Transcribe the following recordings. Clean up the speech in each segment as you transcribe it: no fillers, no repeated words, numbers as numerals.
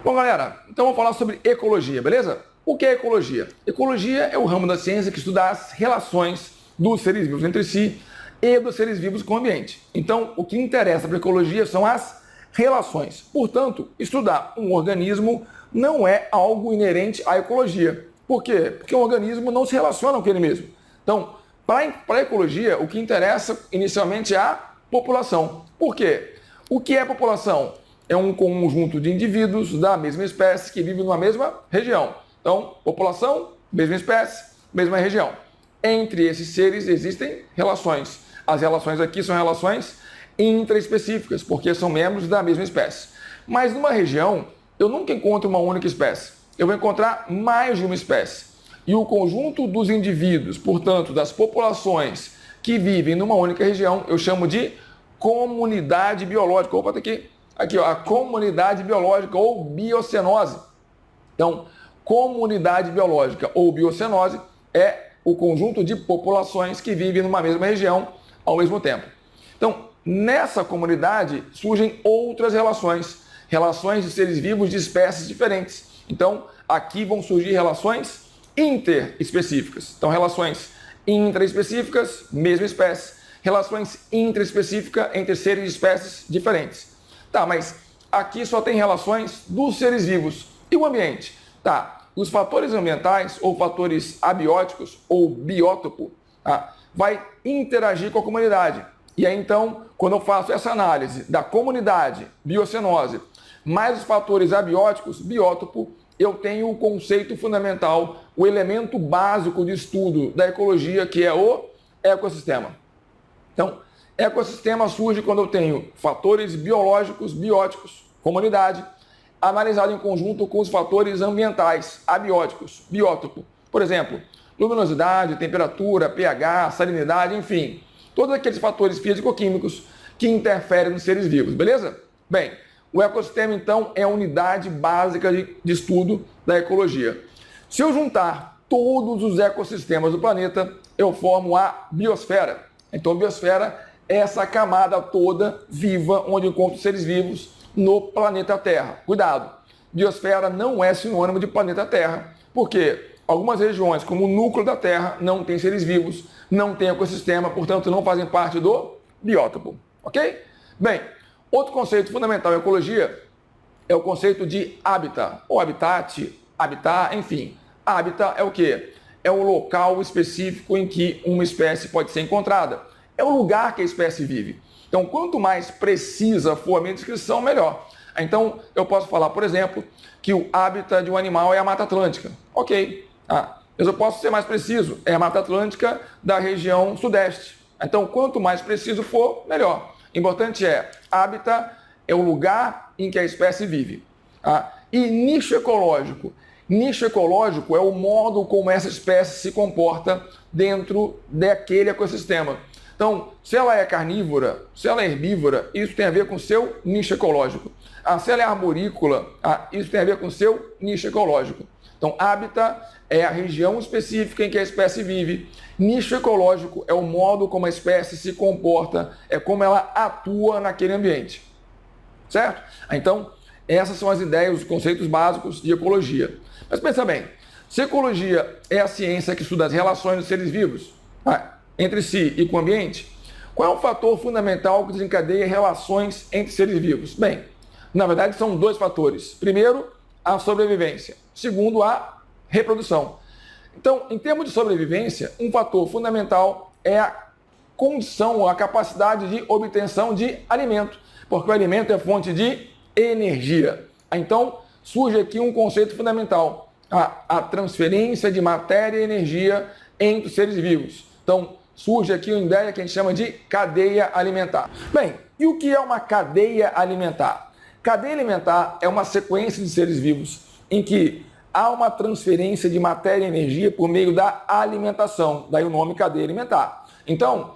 Bom, galera, então vamos falar sobre ecologia, beleza? O que é ecologia? Ecologia é o ramo da ciência que estuda as relações dos seres vivos entre si e dos seres vivos com o ambiente. Então, o que interessa para a ecologia são as relações. Portanto, estudar um organismo não é algo inerente à ecologia. Por quê? Porque um organismo não se relaciona com ele mesmo. Então, para a ecologia, o que interessa inicialmente é a população. Por quê? O que é população? É um conjunto de indivíduos da mesma espécie que vivem numa mesma região. Então, população, mesma espécie, mesma região. Entre esses seres existem relações. As relações aqui são relações intraespecíficas, porque são membros da mesma espécie. Mas numa região, eu nunca encontro uma única espécie. Eu vou encontrar mais de uma espécie. E o conjunto dos indivíduos, portanto, das populações que vivem numa única região, eu chamo de comunidade biológica. Opa, tá aqui. Aqui, ó, a comunidade biológica ou biocenose. Então, comunidade biológica ou biocenose é o conjunto de populações que vivem numa mesma região ao mesmo tempo. Então, nessa comunidade surgem outras relações, relações de seres vivos de espécies diferentes. Então, aqui vão surgir relações interespecíficas. Então, relações intraespecíficas, mesma espécie. Relações intraespecíficas entre seres de espécies diferentes. Tá, mas aqui só tem relações dos seres vivos. E o ambiente? Tá, os fatores ambientais ou fatores abióticos ou biótopo vai interagir com a comunidade. E aí então, quando eu faço essa análise da comunidade, biocenose, mais os fatores abióticos, biótopo, eu tenho o conceito fundamental, o elemento básico de estudo da ecologia, que é o ecossistema. Então, ecossistema surge quando eu tenho fatores biológicos, bióticos, comunidade, analisado em conjunto com os fatores ambientais, abióticos, biótopo. Por exemplo, luminosidade, temperatura, pH, salinidade, enfim, todos aqueles fatores físico-químicos que interferem nos seres vivos, beleza? Bem, o ecossistema, então, é a unidade básica de estudo da ecologia. Se eu juntar todos os ecossistemas do planeta, eu formo a biosfera. Então, a biosfera é essa camada toda viva onde encontro seres vivos no planeta Terra. Cuidado, biosfera não é sinônimo de planeta Terra, porque algumas regiões, como o núcleo da Terra, não tem seres vivos, não tem ecossistema, portanto, não fazem parte do biótopo, ok? Bem, outro conceito fundamental em ecologia é o conceito de hábitat, ou habitat, enfim. Hábitat é o quê? É o local específico em que uma espécie pode ser encontrada. É o lugar que a espécie vive. Então, quanto mais precisa for a minha descrição, melhor. Então, eu posso falar, por exemplo, que o hábitat de um animal é a Mata Atlântica. Ok. Mas eu posso ser mais preciso. É a Mata Atlântica da região sudeste. Então, quanto mais preciso for, melhor. Importante é, hábitat é o lugar em que a espécie vive. E nicho ecológico. Nicho ecológico é o modo como essa espécie se comporta dentro daquele ecossistema. Então, se ela é carnívora, se ela é herbívora, isso tem a ver com o seu nicho ecológico. Se ela é arborícola, isso tem a ver com o seu nicho ecológico. Então, hábitat é a região específica em que a espécie vive. Nicho ecológico é o modo como a espécie se comporta, é como ela atua naquele ambiente. Certo? Então, essas são as ideias, os conceitos básicos de ecologia. Mas pensa bem, se ecologia é a ciência que estuda as relações dos seres vivos entre si e com o ambiente, qual é o fator fundamental que desencadeia relações entre seres vivos? Bem, na verdade são dois fatores. Primeiro, a sobrevivência. Segundo, a reprodução. Então, em termos de sobrevivência, um fator fundamental é a condição, a capacidade de obtenção de alimento, porque o alimento é fonte de energia. Então, surge aqui um conceito fundamental, a transferência de matéria e energia entre os seres vivos. Então, surge aqui uma ideia que a gente chama de cadeia alimentar. Bem, e o que é uma cadeia alimentar? Cadeia alimentar é uma sequência de seres vivos em que há uma transferência de matéria e energia por meio da alimentação, daí o nome cadeia alimentar. Então,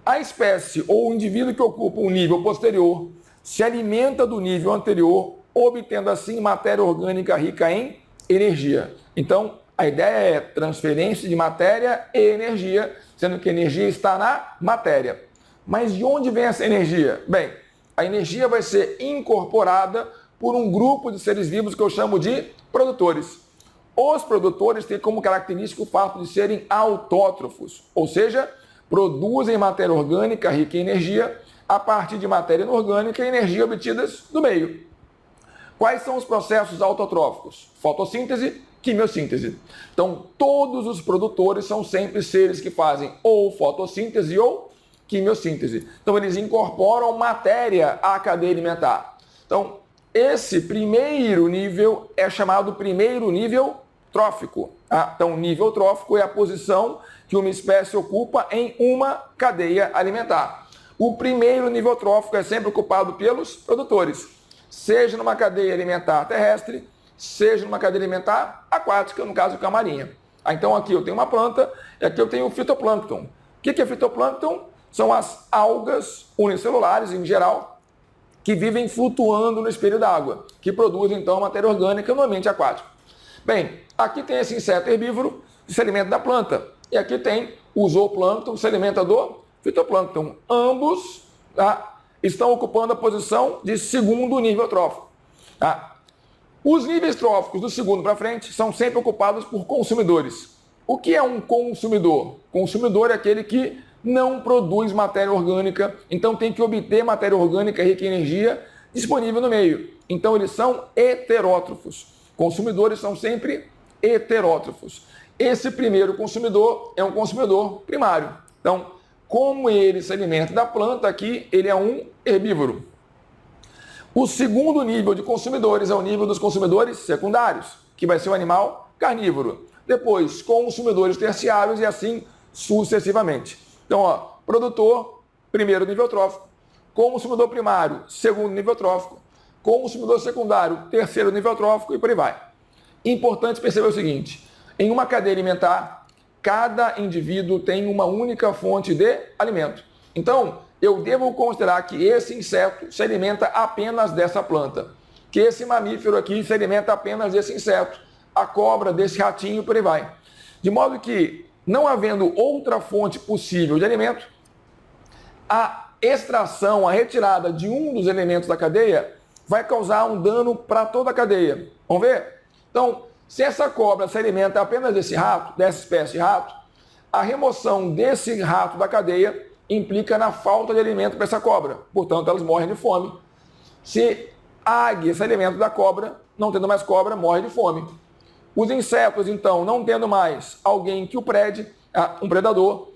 a espécie ou o indivíduo que ocupa um nível posterior se alimenta do nível anterior, obtendo assim matéria orgânica rica em energia. Então, a ideia é transferência de matéria e energia, sendo que a energia está na matéria. Mas de onde vem essa energia? Bem, a energia vai ser incorporada por um grupo de seres vivos que eu chamo de produtores. Os produtores têm como característica o fato de serem autótrofos, ou seja, produzem matéria orgânica rica em energia a partir de matéria inorgânica e energia obtidas do meio. Quais são os processos autotróficos? Fotossíntese, quimiossíntese. Então, todos os produtores são sempre seres que fazem ou fotossíntese ou quimiossíntese. Então, eles incorporam matéria à cadeia alimentar. Então, esse primeiro nível é chamado primeiro nível trófico. Então, nível trófico é a posição que uma espécie ocupa em uma cadeia alimentar. O primeiro nível trófico é sempre ocupado pelos produtores, seja numa cadeia alimentar terrestre, seja numa cadeia alimentar aquática, no caso com a marinha. Então, aqui eu tenho uma planta e aqui eu tenho o fitoplâncton. O que é fitoplâncton? São as algas unicelulares, em geral, que vivem flutuando no espelho d'água, que produzem, então, matéria orgânica no ambiente aquático. Bem, aqui tem esse inseto herbívoro que se alimenta da planta. E aqui tem o zooplâncton que se alimenta do fitoplâncton. Ambos estão ocupando a posição de segundo nível trófico. Os níveis tróficos do segundo para frente são sempre ocupados por consumidores. O que é um consumidor? Consumidor é aquele que não produz matéria orgânica, então tem que obter matéria orgânica rica em energia disponível no meio. Então eles são heterótrofos. Consumidores são sempre heterótrofos. Esse primeiro consumidor é um consumidor primário. Então, como ele se alimenta da planta, aqui ele é um herbívoro. O segundo nível de consumidores é o nível dos consumidores secundários, que vai ser o animal carnívoro. Depois, consumidores terciários e assim sucessivamente. Então, produtor, primeiro nível trófico. Consumidor primário, segundo nível trófico. Consumidor secundário, terceiro nível trófico e por aí vai. Importante perceber o seguinte: em uma cadeia alimentar, cada indivíduo tem uma única fonte de alimento. Então, eu devo considerar que esse inseto se alimenta apenas dessa planta, que esse mamífero aqui se alimenta apenas desse inseto, a cobra desse ratinho, por aí vai. De modo que, não havendo outra fonte possível de alimento, a extração, a retirada de um dos elementos da cadeia vai causar um dano para toda a cadeia. Vamos ver? Então, se essa cobra se alimenta apenas desse rato, dessa espécie de rato, a remoção desse rato da cadeia implica na falta de alimento para essa cobra. Portanto, elas morrem de fome. Se a águia se alimenta da cobra, não tendo mais cobra, morre de fome. Os insetos, então, não tendo mais alguém que o prede, um predador,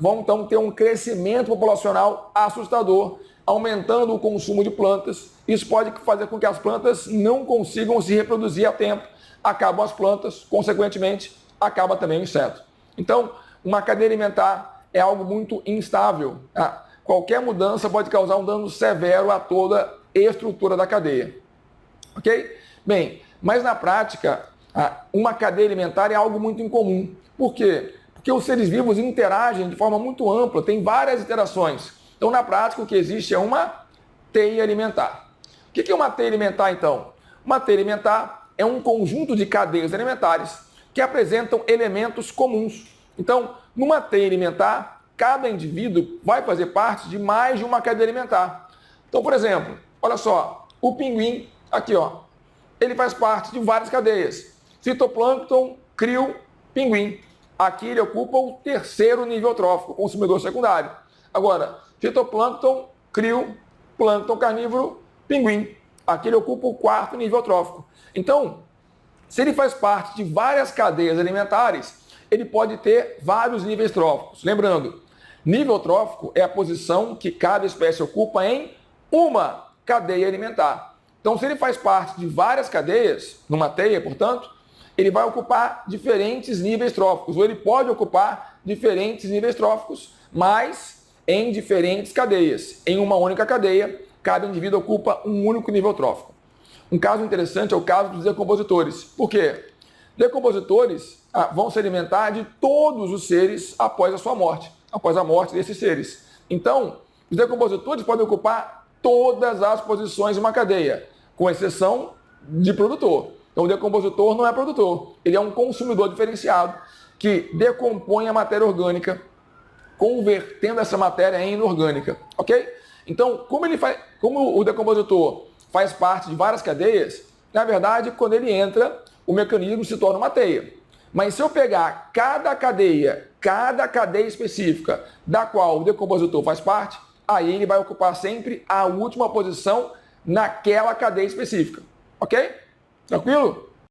vão então ter um crescimento populacional assustador, aumentando o consumo de plantas. Isso pode fazer com que as plantas não consigam se reproduzir a tempo. Acabam as plantas, consequentemente, acaba também o inseto. Então, uma cadeia alimentar é algo muito instável. Qualquer mudança pode causar um dano severo a toda a estrutura da cadeia. Ok? Bem, mas na prática, uma cadeia alimentar é algo muito incomum. Por quê? Porque os seres vivos interagem de forma muito ampla, tem várias interações. Então, na prática, o que existe é uma teia alimentar. O que é uma teia alimentar, então? Uma teia alimentar é um conjunto de cadeias alimentares que apresentam elementos comuns. Então, numa teia alimentar, cada indivíduo vai fazer parte de mais de uma cadeia alimentar. Então, por exemplo, olha só, o pinguim, aqui, ele faz parte de várias cadeias. Fitoplâncton, crio, pinguim. Aqui ele ocupa o terceiro nível trófico, consumidor secundário. Agora, fitoplâncton, crio, plâncton carnívoro, pinguim. Aqui ele ocupa o quarto nível trófico. Então, se ele faz parte de várias cadeias alimentares, ele pode ter vários níveis tróficos. Lembrando, nível trófico é a posição que cada espécie ocupa em uma cadeia alimentar. Então, se ele faz parte de várias cadeias, numa teia, portanto, ele vai ocupar diferentes níveis tróficos, ou ele pode ocupar diferentes níveis tróficos, mas em diferentes cadeias. Em uma única cadeia, cada indivíduo ocupa um único nível trófico. Um caso interessante é o caso dos decompositores. Por quê? Decompositores vão se alimentar de todos os seres após a sua morte, após a morte desses seres. Então, os decompositores podem ocupar todas as posições de uma cadeia, com exceção de produtor. Então, o decompositor não é produtor, ele é um consumidor diferenciado que decompõe a matéria orgânica, convertendo essa matéria em inorgânica, ok? Então, como o decompositor faz parte de várias cadeias, na verdade, quando ele entra, o mecanismo se torna uma teia. Mas se eu pegar cada cadeia específica da qual o decompositor faz parte, aí ele vai ocupar sempre a última posição naquela cadeia específica. Ok? Tranquilo?